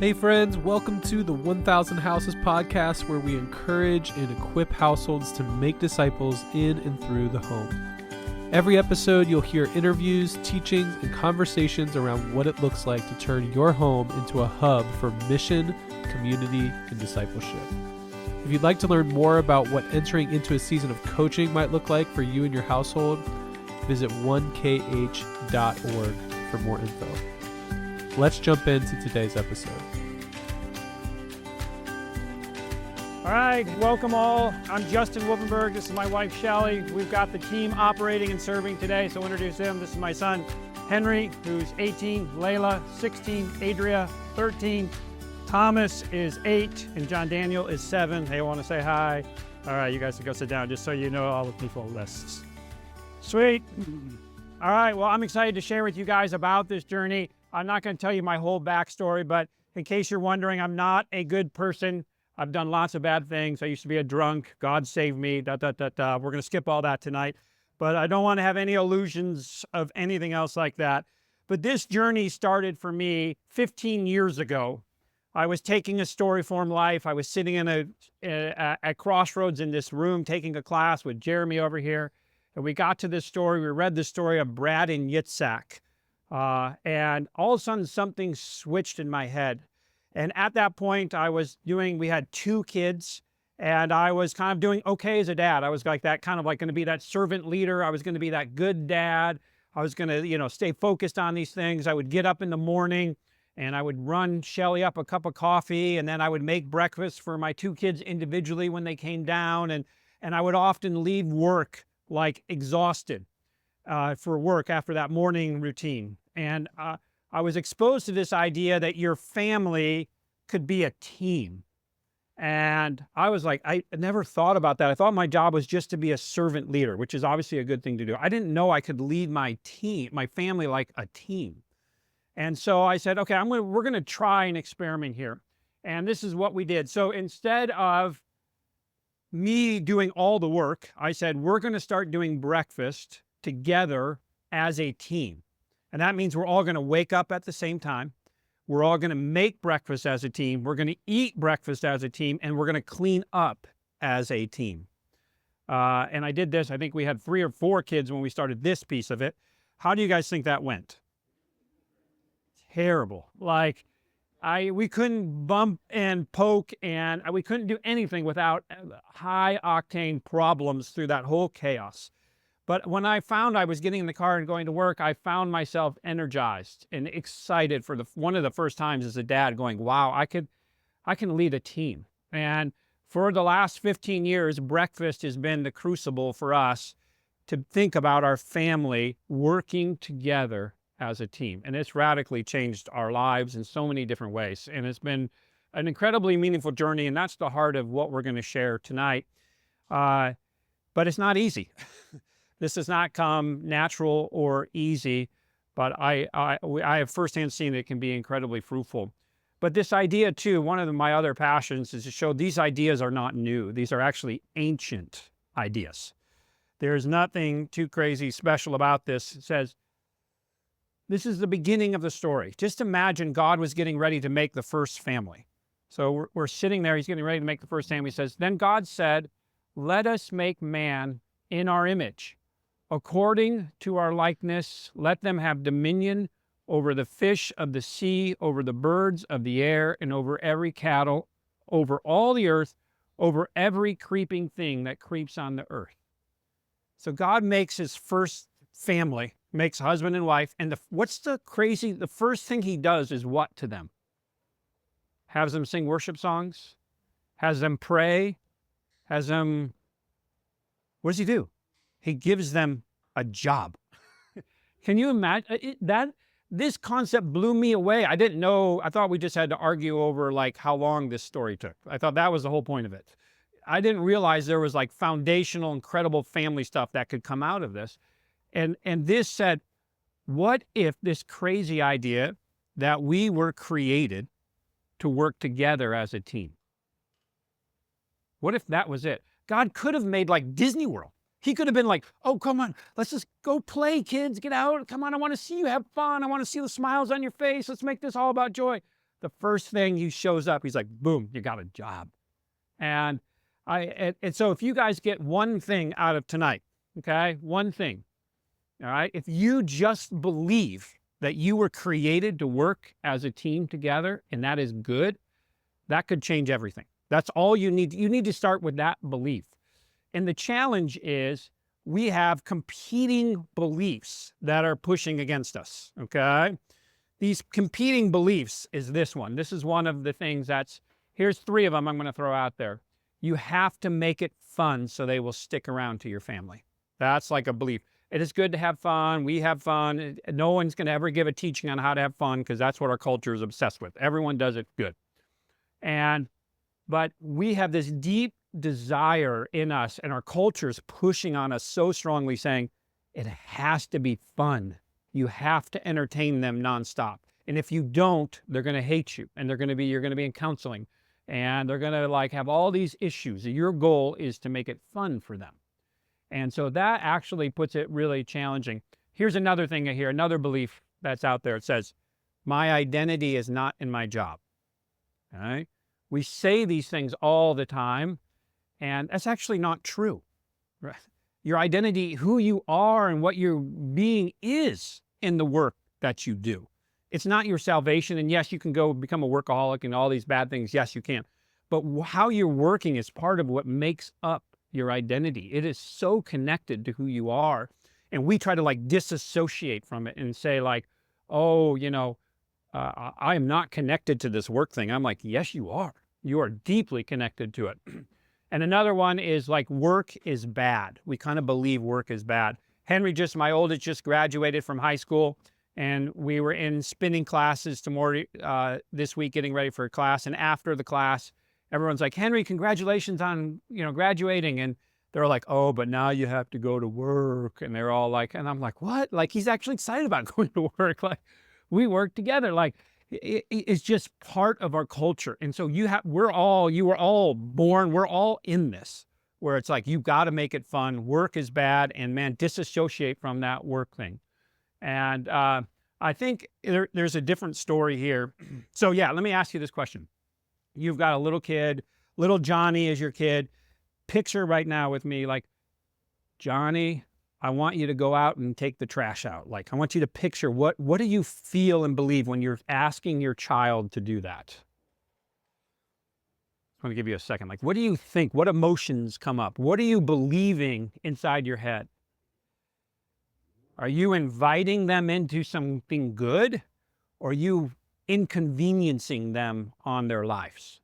Hey friends, welcome to the 1000 Houses podcast, where we encourage and equip households to make disciples in and through the home. Every episode you'll hear interviews, teachings, and conversations around what it looks like to turn your home into a hub for mission, community, and discipleship. If you'd like to learn more about what entering into a season of coaching might look like for you and your household, visit 1kh.org for more info. Let's jump into today's episode. All right, welcome all. I'm Justin Wolfenberg. This is my wife, Shelly. We've got the team operating and serving today, so I'll introduce them. This is my son, Henry, who's 18, Layla, 16, Adria, 13, Thomas is 8, and John Daniel is 7. They want to say hi. All right, you guys can go sit down just so you know all the people lists. Sweet. All right, well, I'm excited to share with you guys about this journey. I'm not going to tell you my whole backstory, but in case you're wondering, I'm not a good person. I've done lots of bad things. I used to be a drunk. God saved me. We're going to skip all that tonight. But I don't want to have any illusions of anything else like that. But this journey started for me 15 years ago. I was taking a story-form life. I was sitting in at Crossroads in this room taking a class with Jeremy over here. And we got to this story. We read the story of Brad and Yitzhak. And all of a sudden something switched in my head. And at that point we had 2 kids, and I was kind of doing okay as a dad. I was like that kind of like going to be that servant leader. I was going to be that good dad. I was going to, stay focused on these things. I would get up in the morning and I would run Shelly up a cup of coffee, and then I would make breakfast for my 2 kids individually when they came down. And I would often leave work like exhausted for work after that morning routine. And I was exposed to this idea that your family could be a team. And I was like, I never thought about that. I thought my job was just to be a servant leader, which is obviously a good thing to do. I didn't know I could lead my family like a team. And so I said, okay, we're going to try an experiment here. And this is what we did. So instead of me doing all the work, I said, we're going to start doing breakfast together as a team. And that means we're all going to wake up at the same time. We're all going to make breakfast as a team. We're going to eat breakfast as a team, and we're going to clean up as a team. And I did this. I think we had 3 or 4 kids when we started this piece of it. How do you guys think that went? Terrible. Like, we couldn't bump and poke, and we couldn't do anything without high-octane problems through that whole chaos. But when I found I was getting in the car and going to work, I found myself energized and excited for one of the first times as a dad, going, wow, I can lead a team. And for the last 15 years, breakfast has been the crucible for us to think about our family working together as a team. And it's radically changed our lives in so many different ways. And it's been an incredibly meaningful journey. And that's the heart of what we're going to share tonight. But it's not easy. This does not come natural or easy, but I have firsthand seen it can be incredibly fruitful. But this idea too, one of my other passions is to show these ideas are not new. These are actually ancient ideas. There's nothing too crazy special about this. It says, this is the beginning of the story. Just imagine God was getting ready to make the first family. So we're sitting there, he's getting ready to make the first family. He says, then God said, let us make man in our image. According to our likeness, let them have dominion over the fish of the sea, over the birds of the air, and over every cattle, over all the earth, over every creeping thing that creeps on the earth. So God makes his first family, makes husband and wife, and the first thing he does is what to them? Has them sing worship songs, has them pray, what does he do? He gives them a job. Can you imagine that? This concept blew me away. I didn't know. I thought we just had to argue over like how long this story took. I thought that was the whole point of it. I didn't realize there was like foundational, incredible family stuff that could come out of this. And this said, what if this crazy idea that we were created to work together as a team? What if that was it? God could have made like Disney World. He could have been like, oh, come on, let's just go play, kids. Get out. Come on, I want to see you have fun. I want to see the smiles on your face. Let's make this all about joy. the first thing he shows up, he's like, boom, you got a job. And so if you guys get one thing out of tonight, okay, one thing, all right, if you just believe that you were created to work as a team together, and that is good, that could change everything. That's all you need. You need to start with that belief. And the challenge is we have competing beliefs that are pushing against us, okay? These competing beliefs is this one. This is one of the things here's 3 of them I'm going to throw out there. You have to make it fun so they will stick around to your family. That's like a belief. It is good to have fun. We have fun. No one's going to ever give a teaching on how to have fun because that's what our culture is obsessed with. Everyone does it good. But we have this deep desire in us, and our culture is pushing on us so strongly, saying it has to be fun. You have to entertain them nonstop. And if you don't, they're going to hate you, and you're going to be in counseling, and they're going to have all these issues. Your goal is to make it fun for them. And so that actually puts it really challenging. Here's another thing I hear, another belief that's out there. It says, my identity is not in my job. All right? We say these things all the time, and that's actually not true. Right? Your identity, who you are and what your being is in the work that you do. It's not your salvation. And yes, you can go become a workaholic and all these bad things. Yes, you can. But how you're working is part of what makes up your identity. It is so connected to who you are. And we try to disassociate from it and say oh, I am not connected to this work thing. I'm like, yes, you are. You are deeply connected to it. And another one is work is bad. We kind of believe work is bad. Henry, my oldest, just graduated from high school, and we were in spinning classes this week, getting ready for a class. And after the class, everyone's like, Henry, congratulations on, graduating. And they're like, oh, but now you have to go to work. And they're all like, and I'm like, what? He's actually excited about going to work. We work together. It's just part of our culture. And so you were all born, we're all in this, where it's you've got to make it fun. Work is bad. And man, disassociate from that work thing. And I think there's a different story here. So yeah, let me ask you this question. You've got a little kid, little Johnny is your kid. Picture right now with me, Johnny, I want you to go out and take the trash out. I want you to picture what do you feel and believe when you're asking your child to do that? I'm going to give you a second. What do you think? What emotions come up? What are you believing inside your head? Are you inviting them into something good, or are you inconveniencing them on their lives?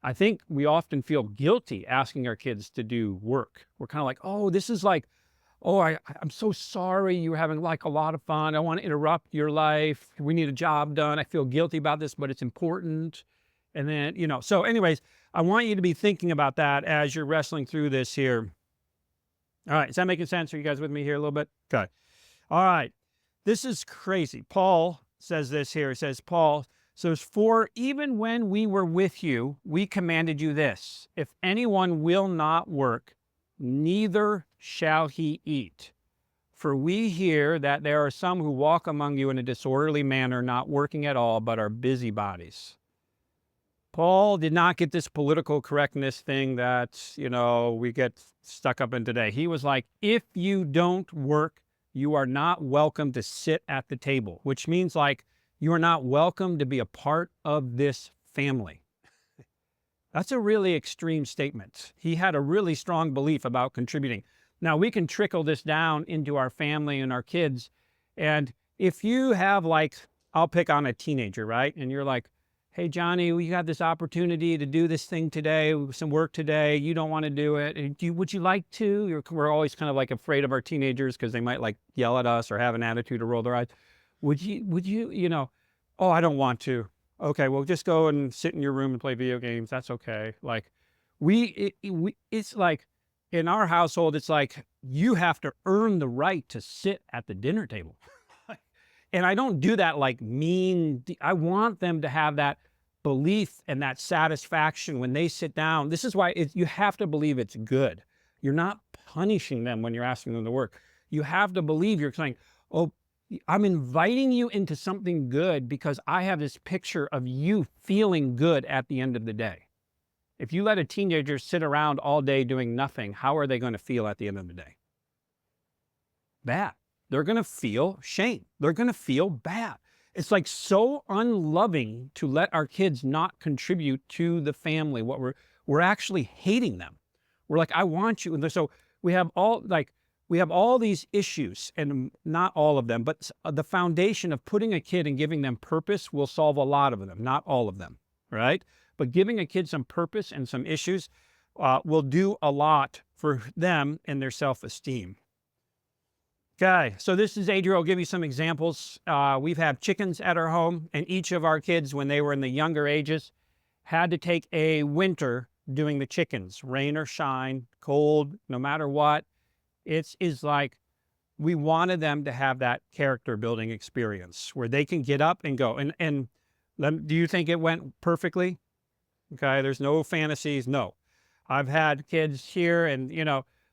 I think we often feel guilty asking our kids to do work. We're kind of oh, this is oh, I'm so sorry you're having a lot of fun. I want to interrupt your life. We need a job done. I feel guilty about this, but it's important. And then, so anyways, I want you to be thinking about that as you're wrestling through this here. All right. Is that making sense? Are you guys with me here a little bit? Okay. All right. This is crazy. Paul says this here. It says, Paul says, for even when we were with you, we commanded you this: if anyone will not work, neither shall he eat. For we hear that there are some who walk among you in a disorderly manner, not working at all, but are busybodies. Paul did not get this political correctness thing that, we get stuck up in today. He was if you don't work, you are not welcome to sit at the table, which means you are not welcome to be a part of this family. That's a really extreme statement. He had a really strong belief about contributing. Now, we can trickle this down into our family and our kids. And if you have I'll pick on a teenager, right? And you're hey, Johnny, we got this opportunity to do this thing today, some work today. You don't want to do it. Would you like to? We're always kind of afraid of our teenagers because they might yell at us or have an attitude or roll their eyes. Would you, oh, I don't want to. Okay, well, just go and sit in your room and play video games. That's okay. It's in our household, it's you have to earn the right to sit at the dinner table. And I don't do that mean. I want them to have that belief and that satisfaction when they sit down. This is why you have to believe it's good. You're not punishing them when you're asking them to work. You have to believe you're saying, oh, I'm inviting you into something good because I have this picture of you feeling good at the end of the day. If you let a teenager sit around all day doing nothing, how are they going to feel at the end of the day? Bad. They're going to feel shame. They're going to feel bad. It's like so unloving to let our kids not contribute to the family. We're actually hating them. We're like, I want you. And so we have all these issues, and not all of them, but the foundation of putting a kid and giving them purpose will solve a lot of them, not all of them, right? But giving a kid some purpose and some issues will do a lot for them and their self-esteem. Okay, so this is Adriel. I'll give you some examples. We've had chickens at our home, and each of our kids, when they were in the younger ages, had to take a winter doing the chickens, rain or shine, cold, no matter what. It is like we wanted them to have that character building experience where they can get up and go. And do you think it went perfectly? Okay, there's no fantasies. No. I've had kids here, and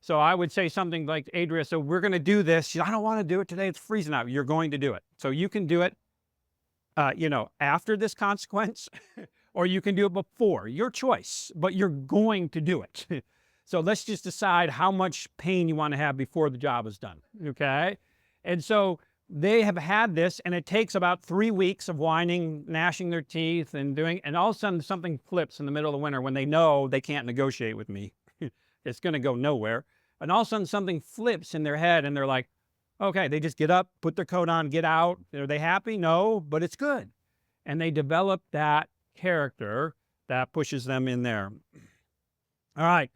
so I would say something like, Adria, so we're going to do this. She said, I don't want to do it today. It's freezing out. You're going to do it. So you can do it, after this consequence, or you can do it before. Your choice, but you're going to do it. So let's just decide how much pain you want to have before the job is done, okay? And so they have had this, and it takes about 3 weeks of whining, gnashing their teeth, and all of a sudden something flips in the middle of the winter when they know they can't negotiate with me. It's going to go nowhere. And all of a sudden something flips in their head, and they're like, okay, they just get up, put their coat on, get out. Are they happy? No, but it's good. And they develop that character that pushes them in there. All right.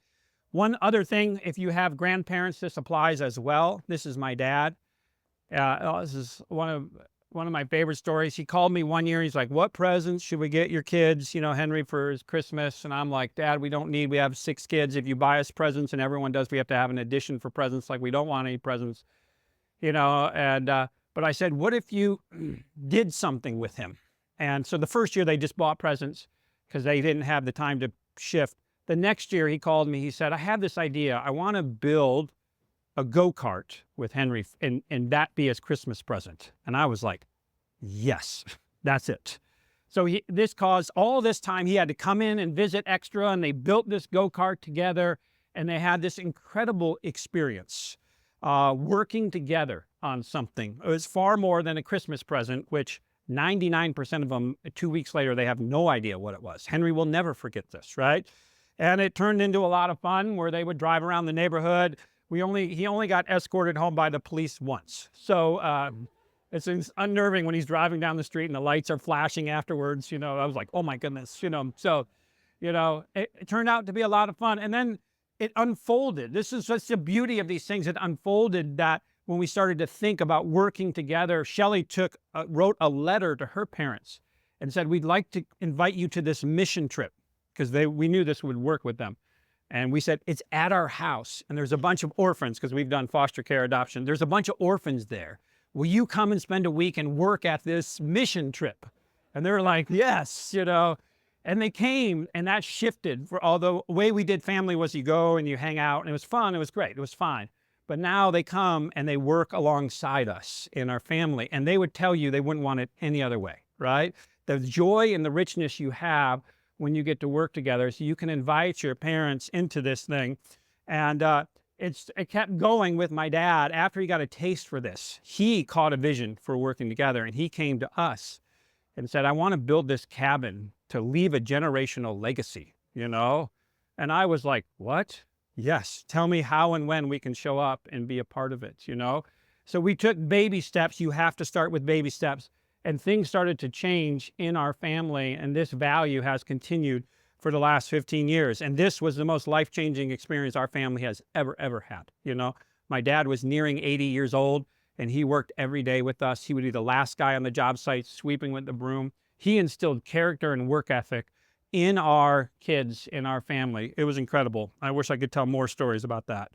One other thing, if you have grandparents, this applies as well. This is my dad. This is one of my favorite stories. He called me one year. He's like, what presents should we get your kids, Henry, for his Christmas? And I'm like, Dad, we have 6 kids. If you buy us presents, and everyone does, we have to have an addition for presents. Like, we don't want any presents, but I said, what if you did something with him? And so the first year they just bought presents because they didn't have the time to shift. The next year he called me, he said, I have this idea. I want to build a go-kart with Henry and that be his Christmas present. And I was like, yes, that's it. So this caused all this time. He had to come in and visit extra, and they built this go-kart together, and they had this incredible experience working together on something. It was far more than a Christmas present, which 99% of them, 2 weeks later, they have no idea what it was. Henry will never forget this, right? And it turned into a lot of fun where they would drive around the neighborhood. He only got escorted home by the police once. So it's unnerving when he's driving down the street and the lights are flashing afterwards. I was like, oh my goodness, So, it turned out to be a lot of fun. And then it unfolded. This is just the beauty of these things. It unfolded that when we started to think about working together, Shelly wrote a letter to her parents and said, we'd like to invite you to this mission trip, because we knew this would work with them. And we said, it's at our house, and there's a bunch of orphans, because we've done foster care adoption. There's a bunch of orphans there. Will you come and spend a week and work at this mission trip? And they were like, yes, And they came, and that shifted. Although the way we did family was you go and you hang out, and it was fun. It was great. It was fine. But now they come and they work alongside us in our family, and they would tell you they wouldn't want it any other way, right? The joy and the richness you have when you get to work together, so you can invite your parents into this thing. And it kept going with my dad. After he got a taste for this, he caught a vision for working together, and he came to us and said, I want to build this cabin to leave a generational legacy, And I was like, what? Yes, tell me how and when we can show up and be a part of it, So we took baby steps. You have to start with baby steps. And things started to change in our family, and this value has continued for the last 15 years. And this was the most life-changing experience our family has ever had. My dad was nearing 80 years old, and he worked every day with us. He would be the last guy on the job site sweeping with the broom. He instilled character and work ethic in our kids, in our family. It was incredible. I wish I could tell more stories about that.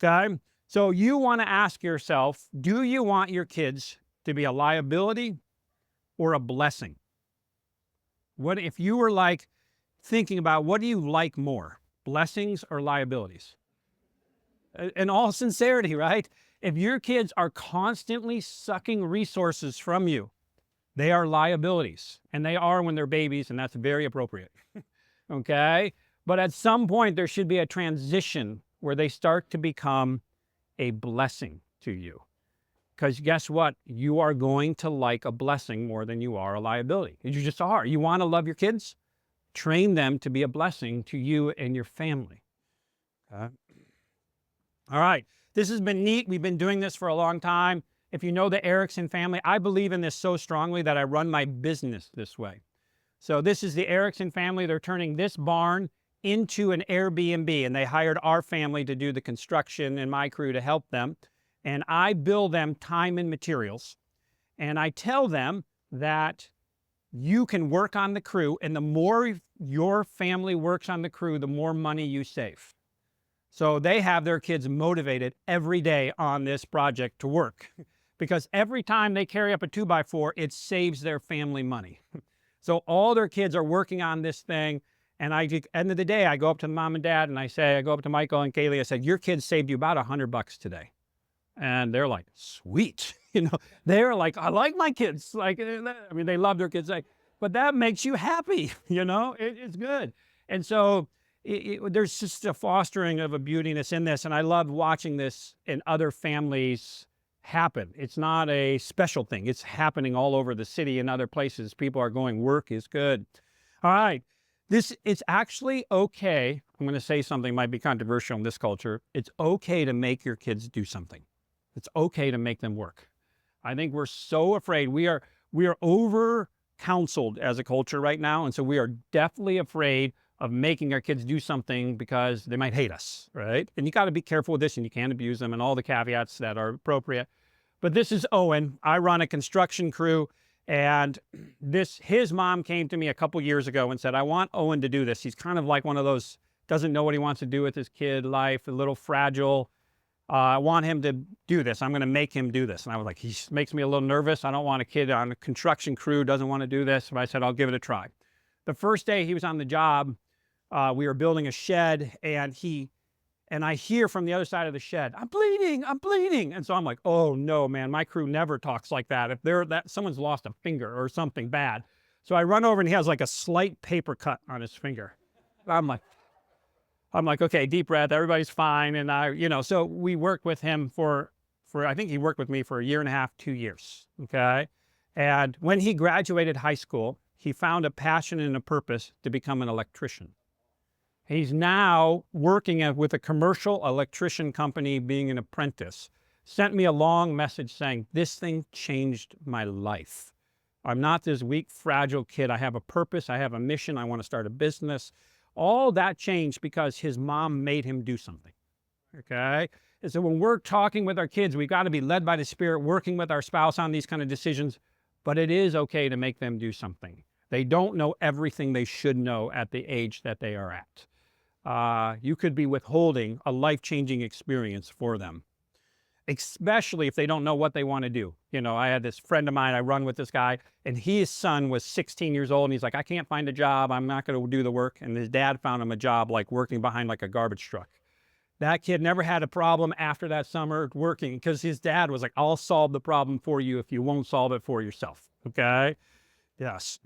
Okay? So you want to ask yourself, do you want your kids to be a liability or a blessing? What if you were like thinking about, what do you like more, blessings or liabilities? In all sincerity, right? If your kids are constantly sucking resources from you, they are liabilities, and they are when they're babies, and that's very appropriate, okay? But at some point, there should be a transition where they start to become a blessing to you. Because guess what? You are going to like a blessing more than you are a liability. You just are. You want to love your kids? Train them to be a blessing to you and your family. Okay? All right. This has been neat. We've been doing this for a long time. If you know the Erickson family, I believe in this so strongly that I run my business this way. So this is the Erickson family. They're turning this barn into an Airbnb, and they hired our family to do the construction and my crew to help them. And I bill them time and materials. And I tell them that you can work on the crew, and the more your family works on the crew, the more money you save. So they have their kids motivated every day on this project to work. Because every time they carry up a 2x4, it saves their family money. So all their kids are working on this thing. And at the end of the day, I go up to mom and dad and I go up to Michael and Kaylee, I said, your kids saved you about $100 today. And they're like, sweet. They're like, I like my kids. Like, I mean, they love their kids. But that makes you happy, it's good. And so there's just a fostering of a beautiness in this. And I love watching this in other families happen. It's not a special thing. It's happening all over the city and other places. People are going, work is good. All right. It's actually okay. I'm going to say something might be controversial in this culture. It's okay to make your kids do something. It's okay to make them work. I think we're so afraid. We are over counseled as a culture right now. And so we are definitely afraid of making our kids do something because they might hate us, right? And you got to be careful with this, and you can't abuse them, and all the caveats that are appropriate. But this is Owen. I run a construction crew, and his mom came to me a couple years ago and said, I want Owen to do this. He's kind of like one of those, doesn't know what he wants to do with his kid life, a little fragile. I want him to do this. I'm going to make him do this. And I was like, he makes me a little nervous. I don't want a kid on a construction crew doesn't want to do this. But I said, I'll give it a try. The first day he was on the job, we were building a shed, and I hear from the other side of the shed, I'm bleeding. And so I'm like, oh no, man, my crew never talks like that. If someone's lost a finger or something bad. So I run over, and he has like a slight paper cut on his finger. I'm like, okay, deep breath, everybody's fine. And so we worked with him for I think he worked with me for 1.5 years, 2 years, okay? And when he graduated high school, he found a passion and a purpose to become an electrician. He's now working with a commercial electrician company, being an apprentice. Sent me a long message saying, this thing changed my life. I'm not this weak, fragile kid. I have a purpose. I have a mission. I want to start a business. All that changed because his mom made him do something, okay? And so when we're talking with our kids, we've got to be led by the Spirit, working with our spouse on these kind of decisions, but it is okay to make them do something. They don't know everything they should know at the age that they are at. You could be withholding a life-changing experience for them, especially if they don't know what they want to do. I had this friend of mine, I run with this guy, and his son was 16 years old, and he's like, I can't find a job. I'm not going to do the work. And his dad found him a job, like working behind like a garbage truck. That kid never had a problem after that summer working because his dad was like, I'll solve the problem for you if you won't solve it for yourself. Okay? Yes.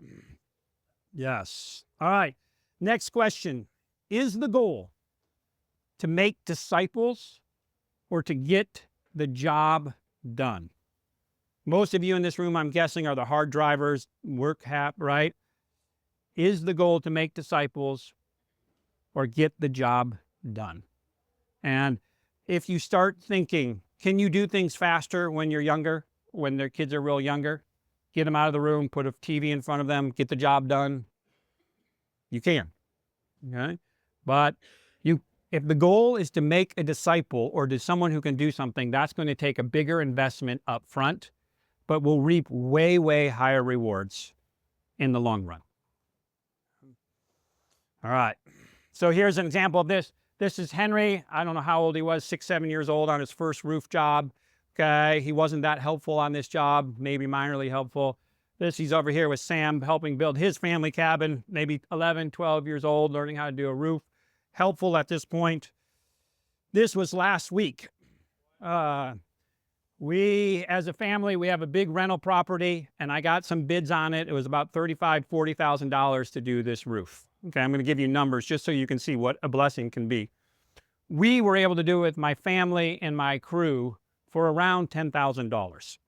Yes. All right. Next question. Is the goal to make disciples or to get the job done? Most of you in this room, I'm guessing, are the hard drivers, right? Is the goal to make disciples or get the job done? And if you start thinking, can you do things faster when you're younger, when their kids are real younger? Get them out of the room, put a TV in front of them, get the job done. You can, okay? But if the goal is to make a disciple or to someone who can do something, that's going to take a bigger investment up front, but will reap way, way higher rewards in the long run. All right. So here's an example of this. This is Henry. I don't know how old he was, 6, 7 years old on his first roof job. Okay. He wasn't that helpful on this job, maybe minorly helpful. He's over here with Sam helping build his family cabin, maybe 11, 12 years old, learning how to do a roof. Helpful at this point. This was last week. We, as a family, we have a big rental property, and I got some bids on it. It was about $35,000, $40,000 to do this roof. Okay, I'm going to give you numbers just so you can see what a blessing can be. We were able to do it with my family and my crew for around $10,000.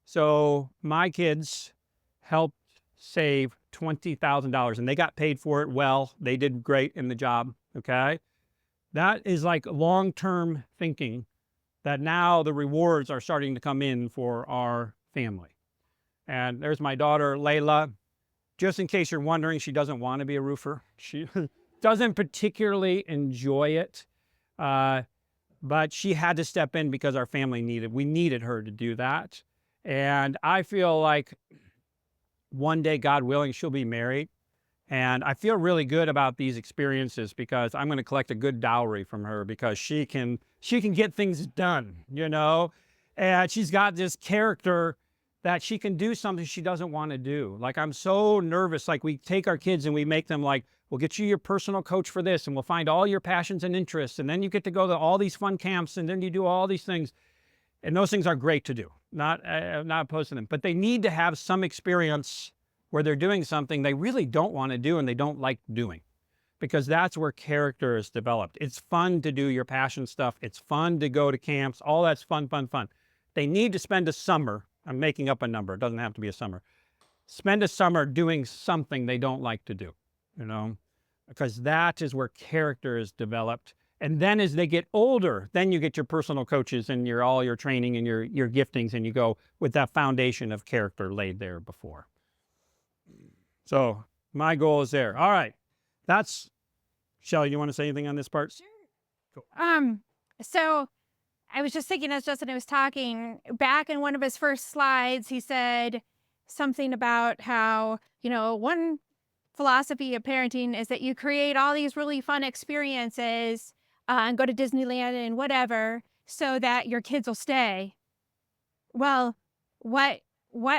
So my kids helped save $20,000, and they got paid for it well. They did great in the job, okay? That is like long-term thinking, that now the rewards are starting to come in for our family. And there's my daughter, Layla. Just in case you're wondering, she doesn't want to be a roofer. She doesn't particularly enjoy it, but she had to step in because our family we needed her to do that. And I feel like one day, God willing, she'll be married. And I feel really good about these experiences because I'm going to collect a good dowry from her because she can get things done, you know? And she's got this character that she can do something she doesn't want to do. Like, I'm so nervous. Like, we take our kids and we make them like, we'll get you your personal coach for this, and we'll find all your passions and interests. And then you get to go to all these fun camps, and then you do all these things. And those things are great to do, not opposed to them. But they need to have some experience where they're doing something they really don't want to do and they don't like doing, because that's where character is developed. It's fun to do your passion stuff. It's fun to go to camps. All that's fun, fun, fun. They need to spend a summer. I'm making up a number. It doesn't have to be a summer. Spend a summer doing something they don't like to do, you know, because that is where character is developed. And then as they get older, then you get your personal coaches and all your training and your giftings, and you go with that foundation of character laid there before. So my goal is there. All right. That's, Shelly, you want to say anything on this part? Sure. Cool. So I was just thinking as Justin was talking, back in one of his first slides, he said something about how, one philosophy of parenting is that you create all these really fun experiences and go to Disneyland and whatever so that your kids will stay. Well, what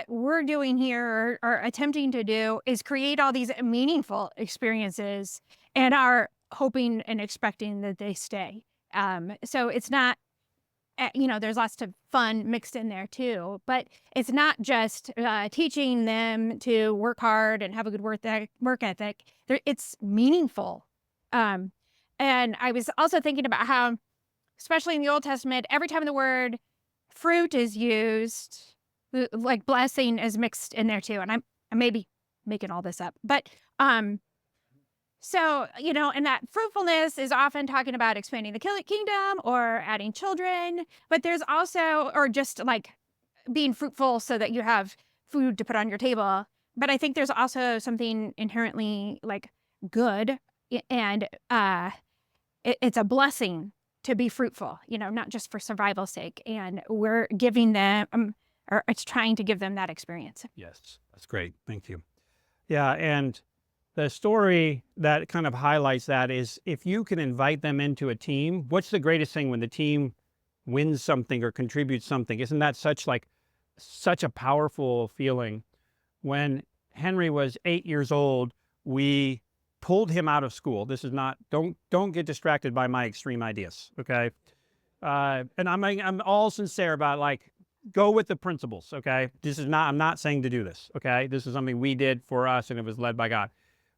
we're doing here or attempting to do is create all these meaningful experiences and are hoping and expecting that they stay. So it's not, there's lots of fun mixed in there too, but it's not just teaching them to work hard and have a good work ethic. It's meaningful. And I was also thinking about how, especially in the Old Testament, every time the word fruit is used, like blessing is mixed in there too. And I may be making all this up, but so, and that fruitfulness is often talking about expanding the kingdom or adding children, but there's also, or just like being fruitful so that you have food to put on your table. But I think there's also something inherently like good, and it's a blessing to be fruitful, not just for survival's sake. And we're giving them, or it's trying to give them that experience. Yes, that's great. Thank you. Yeah, and the story that kind of highlights that is, if you can invite them into a team, what's the greatest thing when the team wins something or contributes something? Isn't that such a powerful feeling? When Henry was 8 years old, we pulled him out of school. This is not, don't get distracted by my extreme ideas, okay? And I'm all sincere about like, go with the principles, okay? I'm not saying to do this, okay? This is something we did for us, and it was led by God.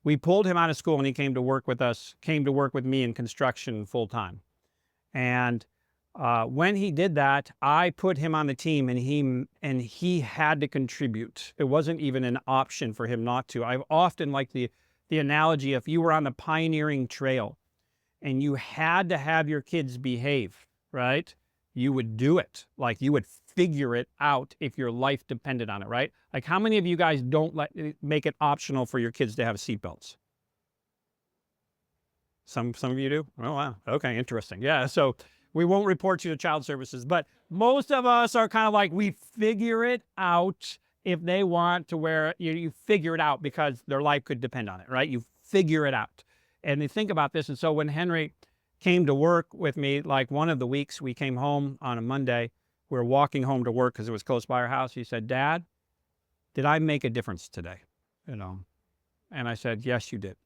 We pulled him out of school, and he came to work with me in construction full time. And when he did that, I put him on the team, and he had to contribute. It wasn't even an option for him not to. I've often liked the analogy, if you were on the pioneering trail and you had to have your kids behave, right? You would do it. Like, you would figure it out if your life depended on it, right? Like, how many of you guys don't make it optional for your kids to have seatbelts? Some of you do? Oh, wow. Okay, interesting. Yeah, so we won't report you to child services, but most of us are kind of like, we figure it out if they want to wear it. You figure it out because their life could depend on it, right? You figure it out. And you think about this. And so when Henry came to work with me, like one of the weeks we came home on a Monday, we were walking home to work because it was close by our house. He said, "Dad, did I make a difference today?" And I said, "Yes, you did."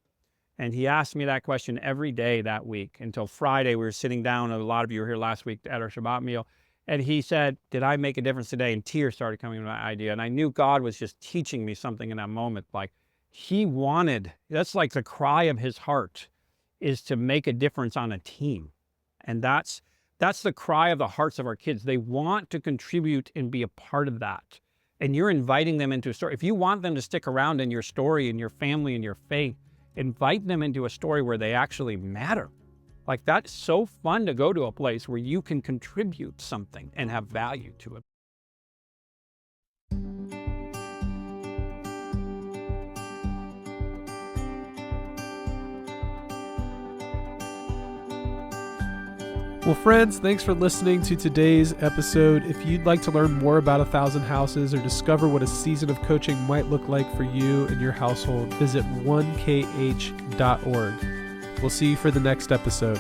And he asked me that question every day that week until Friday. We were sitting down, and a lot of you were here last week at our Shabbat meal. And he said, did I make a difference today? And tears started coming to my idea. And I knew God was just teaching me something in that moment. Like he wanted, that's like the cry of his heart, is to make a difference on a team. And that's the cry of the hearts of our kids. They want to contribute and be a part of that. And you're inviting them into a story. If you want them to stick around in your story, in your family, in your faith, invite them into a story where they actually matter. Like that's so fun to go to a place where you can contribute something and have value to it. Well, friends, thanks for listening to today's episode. If you'd like to learn more about 1,000 Houses or discover what a season of coaching might look like for you and your household, visit 1kh.org. We'll see you for the next episode.